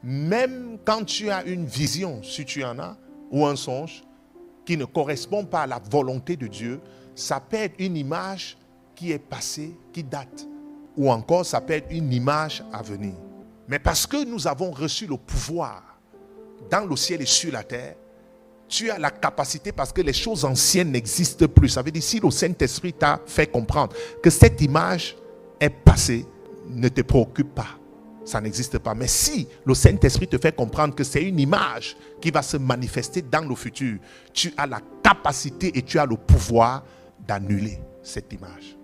Même quand tu as une vision, si tu en as, ou un songe, qui ne correspond pas à la volonté de Dieu, ça peut être une image qui est passée, qui date. Ou encore, ça peut être une image à venir. Mais parce que nous avons reçu le pouvoir dans le ciel et sur la terre, tu as la capacité, parce que les choses anciennes n'existent plus. Ça veut dire, si le Saint-Esprit t'a fait comprendre que cette image est passée, ne te préoccupe pas. Ça n'existe pas. Mais si le Saint-Esprit te fait comprendre que c'est une image qui va se manifester dans le futur, tu as la capacité et tu as le pouvoir d'annuler cette image.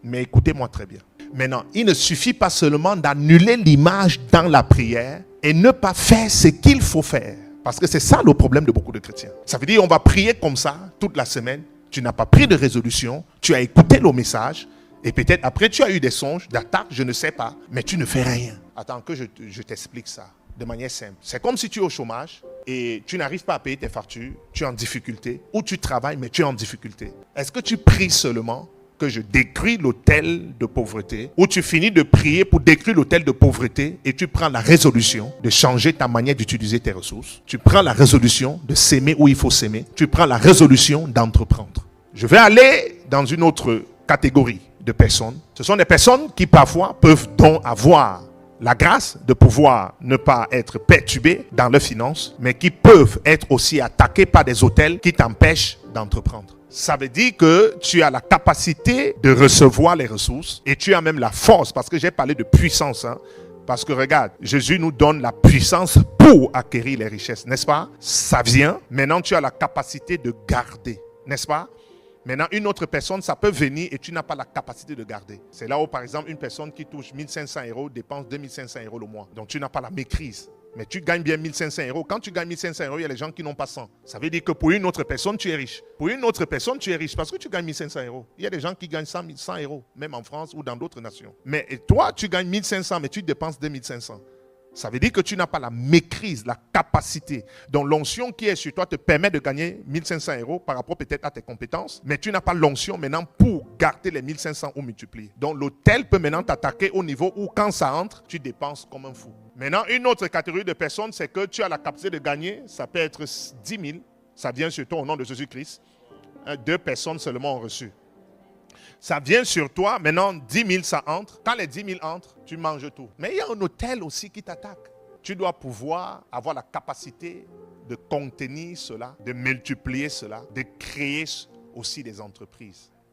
Mais écoutez-moi très bien. Maintenant, il ne suffit pas seulement d'annuler l'image dans la prière et ne pas faire ce qu'il faut faire. Parce que c'est ça le problème de beaucoup de chrétiens. Ça veut dire on va prier comme ça toute la semaine. Tu n'as pas pris de résolution. Tu as écouté le message. Et peut-être après tu as eu des songes, d'attaques, je ne sais pas. Mais tu ne fais rien. Attends que je t'explique ça de manière simple. C'est comme si tu es au chômage et tu n'arrives pas à payer tes factures. Tu es en difficulté. Ou tu travailles mais tu es en difficulté. Est-ce que tu pries seulement que je détruis l'autel de pauvreté, ou tu finis de prier pour détruire l'autel de pauvreté et tu prends la résolution de changer ta manière d'utiliser tes ressources. Tu prends la résolution de s'aimer où il faut s'aimer. Tu prends la résolution d'entreprendre. Je vais aller dans une autre catégorie de personnes. Ce sont des personnes qui parfois peuvent donc avoir la grâce de pouvoir ne pas être perturbées dans leurs finances, mais qui peuvent être aussi attaquées par des autels qui t'empêchent d'entreprendre. Ça veut dire que tu as la capacité de recevoir les ressources et tu as même la force, parce que j'ai parlé de puissance. Parce que regarde, Jésus nous donne la puissance pour acquérir les richesses, n'est-ce pas? Ça vient. Maintenant, tu as la capacité de garder, n'est-ce pas? Maintenant, une autre personne, ça peut venir et tu n'as pas la capacité de garder. C'est là où, par exemple, une personne qui touche 1500 € dépense 2500 € le mois. Donc, tu n'as pas la maîtrise. Mais tu gagnes bien 1500 €. Quand tu gagnes 1500 €, il y a les gens qui n'ont pas 100. Ça veut dire que pour une autre personne, tu es riche. Pour une autre personne, tu es riche parce que tu gagnes 1500 €. Il y a des gens qui gagnent 100 €, même en France ou dans d'autres nations. Mais toi, tu gagnes 1500, mais tu dépenses 2500. Ça veut dire que tu n'as pas la maîtrise, la capacité. Donc l'onction qui est sur toi te permet de gagner 1500 € par rapport peut-être à tes compétences. Mais tu n'as pas l'onction maintenant pour garder les 1500 ou multiplier. Donc l'autel peut maintenant t'attaquer au niveau où quand ça entre, tu dépenses comme un fou. Maintenant, une autre catégorie de personnes, c'est que tu as la capacité de gagner. Ça peut être 10 000. Ça vient sur toi au nom de Jésus-Christ. 2 personnes seulement ont reçu. Ça vient sur toi, maintenant 10 000 ça entre. Quand les 10 000 entrent, tu manges tout. Mais il y a un hôtel aussi qui t'attaque. Tu dois pouvoir avoir la capacité de contenir cela, de multiplier cela, de créer aussi des entreprises.